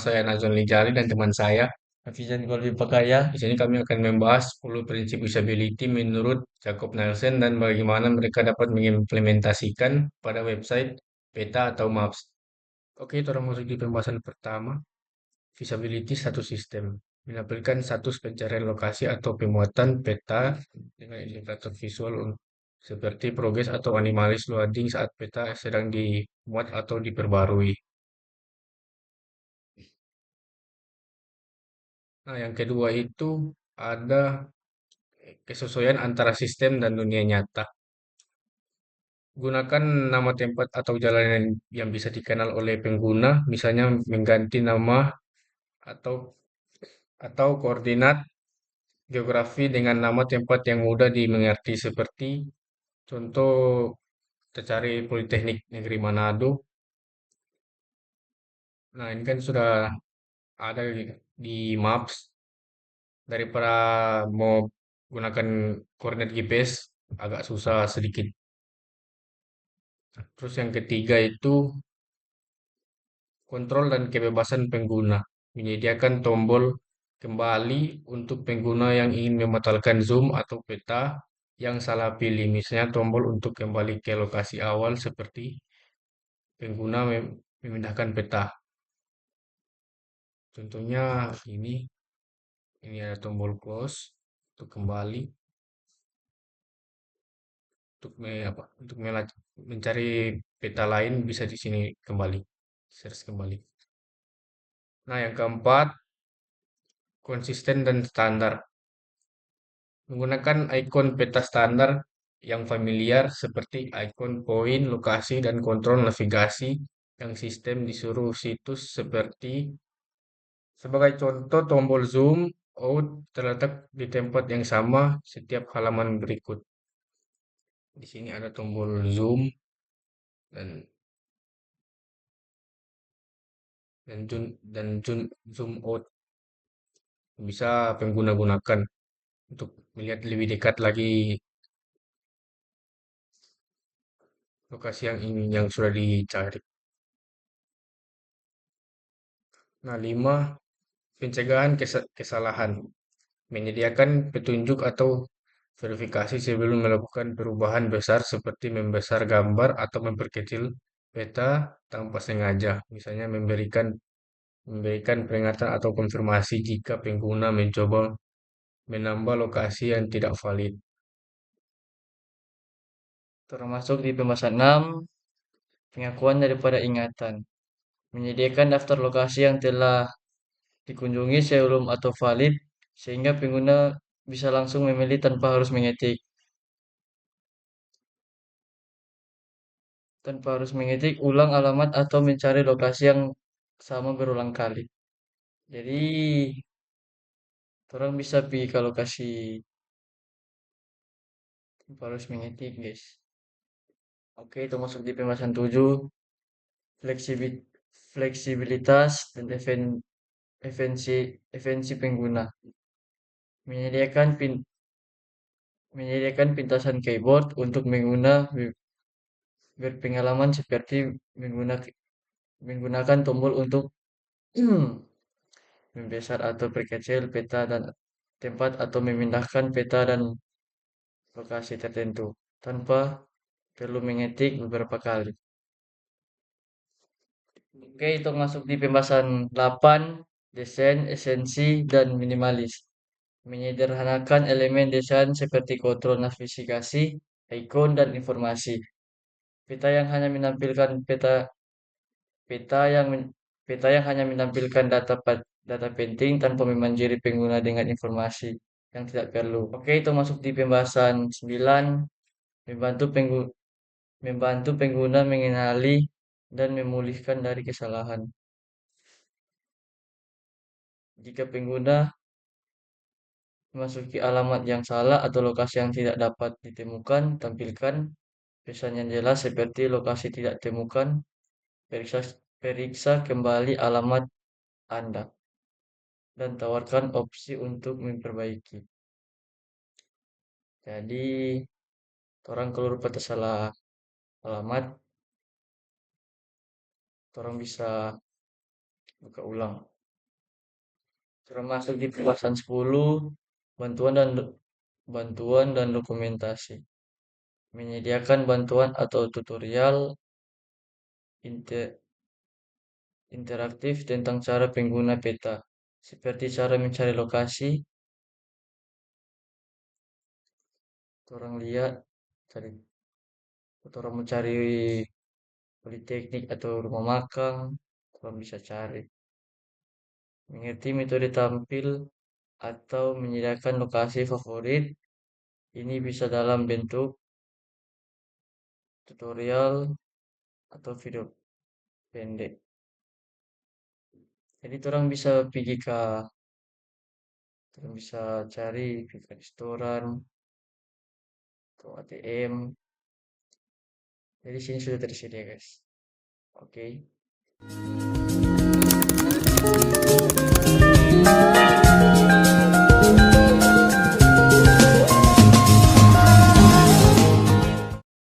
saya Nazon Lijali dan teman saya Hafizan Golvi Pakaya. Di sini kami akan membahas 10 prinsip usability menurut Jacob Nielsen dan bagaimana mereka dapat mengimplementasikan pada website, peta atau maps. Oke, kita masuk di pembahasan pertama. Feasibility satu sistem. Menampilkan status pencarian lokasi atau pemuatan peta dengan indikator visual seperti progres atau animalis loading saat peta sedang dimuat atau diperbarui. Nah, yang kedua itu ada kesesuaian antara sistem dan dunia nyata. Gunakan nama tempat atau jalan yang bisa dikenal oleh pengguna, misalnya mengganti nama atau koordinat geografi dengan nama tempat yang mudah dimengerti seperti contoh kita cari Politeknik Negeri Manado. Nah, ini kan sudah ada di Maps daripada mau gunakan koordinat GPS agak susah sedikit. Terus yang ketiga itu kontrol dan kebebasan pengguna. Menyediakan tombol kembali untuk pengguna yang ingin membatalkan zoom atau peta yang salah pilih. Misalnya tombol untuk kembali ke lokasi awal seperti pengguna memindahkan peta. Contohnya ini ada tombol close untuk kembali, untuk mencari peta lain bisa di sini kembali, search kembali. Nah, yang keempat, konsisten dan standar. Menggunakan ikon peta standar yang familiar seperti ikon poin, lokasi, dan kontrol navigasi yang sistem disuruh situs seperti sebagai contoh tombol zoom out terletak di tempat yang sama setiap halaman berikut. Di sini ada tombol zoom dan zoom out bisa pengguna gunakan untuk melihat lebih dekat lagi lokasi yang sudah dicari. Nah, 5, pencegahan kesalahan. Menyediakan petunjuk atau verifikasi sebelum melakukan perubahan besar seperti membesar gambar atau memperkecil peta tanpa sengaja. Misalnya memberikan peringatan atau konfirmasi jika pengguna mencoba menambah lokasi yang tidak valid. Termasuk di pembahasan 6, pengakuan daripada ingatan. Menyediakan daftar lokasi yang telah dikunjungi sebelum atau valid, sehingga pengguna bisa langsung memilih tanpa harus mengetik. Ulang alamat atau mencari lokasi yang sama berulang kali. Jadi, orang bisa pergi ke lokasi tanpa harus mengetik, guys. Oke, itu masuk di pembahasan 7, fleksibil- fleksibilitas dan efensi pengguna. Menyediakan pin, menyediakan pintasan keyboard untuk pengguna berpengalaman seperti menggunakan tombol untuk membesar atau perkecil peta dan tempat atau memindahkan peta dan lokasi tertentu tanpa perlu mengetik beberapa kali. Oke, itu masuk di pembahasan 8, desain, esensi, dan minimalis. Menyederhanakan elemen desain seperti kontrol navigasi, ikon, dan informasi. Peta yang hanya menampilkan peta yang men- peta yang hanya menampilkan data penting tanpa memanjiri pengguna dengan informasi yang tidak perlu. Oke, itu masuk di pembahasan 9, membantu pengguna mengenali dan memulihkan dari kesalahan. Jika pengguna memasuki alamat yang salah atau lokasi yang tidak dapat ditemukan, tampilkan pesan yang jelas seperti lokasi tidak ditemukan, periksa, periksa kembali alamat Anda, dan tawarkan opsi untuk memperbaiki. Jadi, orang kalau pada salah alamat, orang bisa buka ulang. Termasuk di pembahasan 10, bantuan dan dokumentasi. Menyediakan bantuan atau tutorial inte- interaktif tentang cara pengguna peta, seperti cara mencari lokasi, orang lihat, cari, orang mencari politeknik atau rumah makan, orang bisa cari. Mengerti metode tampil atau menyediakan lokasi favorit, ini bisa dalam bentuk tutorial atau video pendek. Jadi orang bisa pergi ke, orang bisa cari ke restoran atau ATM. Jadi sini sudah tersedia guys. Oke.